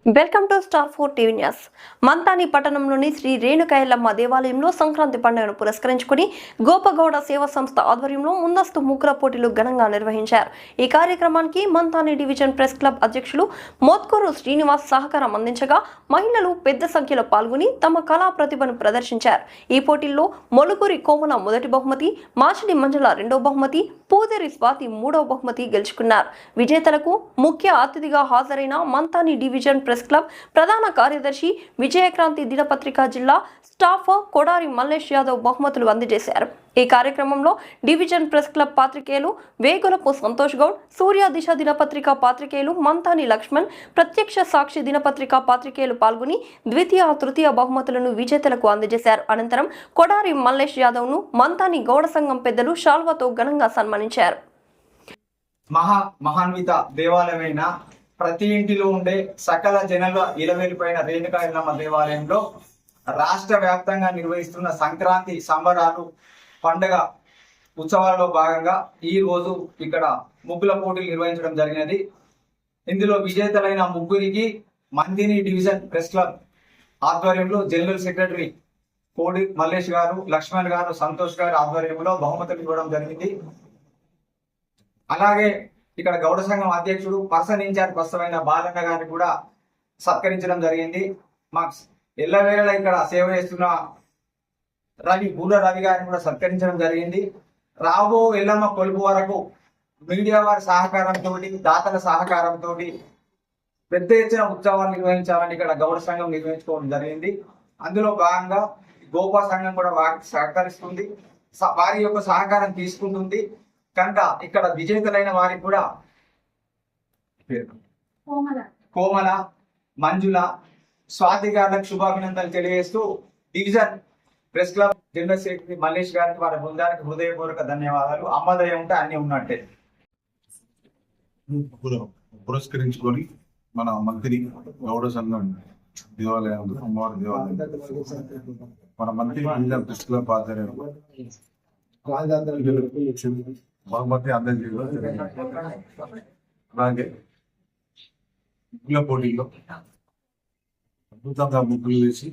Welcome to star 4 TV news. Manthani పట్టణంలోని శ్రీ రేణుకాయలమ్మ దేవాలయంలో సంక్రాంతి పండుగను పురస్కరించుకుని గోపగౌడ సేవా సంస్థ ఆధ్వర్యంలో ముందస్తు ముగ్గుల పోటీలు ఘనంగా నిర్వహించారు. ఈ కార్యక్రమానికి మంతాని డివిజన్ ప్రెస్ క్లబ్ అధ్యక్షులు మోత్కూరు శ్రీనివాస్ సహకారం అందించగా మహిళలు పెద్ద సంఖ్యలో పాల్గొని తమ కళా ప్రతిభను ప్రదర్శించారు. ఈ పోటీల్లో మొలుగురి కోమల మొదటి బహుమతి, మాచిలి మంజుల రెండో బహుమతి, పూదేరి స్వాతి మూడవ బహుమతి గెలుచుకున్నారు. విజేతలకు ముఖ్య అతిథిగా హాజరైన మంతాని డివిజన్ ప్రెస్ క్లబ్ ప్రధాన కార్యదర్శి విజయక్రాంతి దినపత్రిక జిల్లా స్టాఫ్ కొడారి మల్లేష్ యాదవ్ బహుమతులు అందజేశారు. ఈ కార్యక్రమంలో డివిజన్ ప్రెస్ క్లబ్ పాత్రికేయులు వేగులపు సంతోష్ గౌడ్, సూర్య దిశ దినపత్రిక పాత్రికేయులు మంతాని లక్ష్మణ్, ప్రత్యక్ష సాక్షి దినపత్రిక పాత్రికేయులు పాల్గొని ద్వితీయ, తృతీయ బహుమతులను విజేతలకు అందజేశారు. అనంతరం కొడారి మల్లేష్ యాదవ్ ను మంతాని గౌడ సంఘం పెద్దలు శాల్వతో ఘనంగా సన్మానించారు. మహాన్విత దేవాలయమైన ప్రతి ఇంటిలో ఉండే సకల జనుల ఇలవేలిపోయిన రేణుకా ఎల్లమ్మ దేవాలయంలో రాష్ట్ర వ్యాప్తంగా నిర్వహిస్తున్న సంక్రాంతి సంబరాలు పండుగ ఉత్సవాలలో భాగంగా ఈ రోజు ఇక్కడ ముగ్గుల పోటీలు నిర్వహించడం జరిగినది. ఇందులో విజేతలైన ముగ్గురికి మంతిని డివిజన్ ప్రెస్ క్లబ్ ఆధ్వర్యంలో జనరల్ సెక్రటరీ కోడి మల్లేష్ గారు, లక్ష్మణ్ గారు, సంతోష్ గారు ఆధ్వర్యంలో బహుమతులు ఇవ్వడం జరిగింది. అలాగే ఇక్కడ గౌడ సంఘం అధ్యక్షుడు పర్సన్ ఇన్ఛార్జ్ ప్రస్తుతమైన బాలన్న గారిని కూడా సత్కరించడం జరిగింది. మాకు ఎల్లవేళ ఇక్కడ సేవ చేస్తున్న బూల రవి గారిని కూడా సత్కరించడం జరిగింది. రాబో ఎల్లమ్మ కొలుపు వరకు మీడియా వారి సహకారంతో, దాతల సహకారంతో పెద్ద ఎత్తున ఉత్సవాలు నిర్వహించాలని ఇక్కడ గౌడ సంఘం నిర్వహించుకోవడం జరిగింది. అందులో భాగంగా గోపా సంఘం కూడా వారికి సహకరిస్తుంది, వారి యొక్క సహకారం తీసుకుంటుంది. కనుక ఇక్కడ విజేతలైన వారికి కూడా కోమల, మంజుల, స్వాతి గారికి శుభాభినందనలు తెలియజేస్తూ division press club general secretary Mallesh గారికి, వారి బృందానికి హృదయపూర్వక ధన్యవాదాలు. అమ్మదయ ఉంటే అన్ని ఉన్నట్టే. పురస్కరించుకొని మన మంత్రి గౌడ సంఘం దేవాలయం, అమ్మవారి దేవాలయం, మన మంత్రి డివిజన్ ప్రెస్ క్లబ్ ఆధ్వర్యంలో బహుమతి అందజేయడం. అలాగే ముగ్గుల పోటీల్లో అద్భుతంగా ముగ్గులు వేసి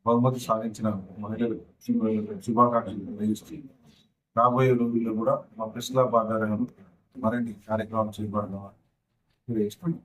బహుమతి సాధించిన మహిళలకు శుభాకాంక్షలు తెలియజేస్తూ రాబోయే రోజుల్లో కూడా మా ప్రెస్ క్లబ్ ఆధారంగా మరిన్ని కార్యక్రమాలు చేపడదామని తెలియజేస్తున్నాం.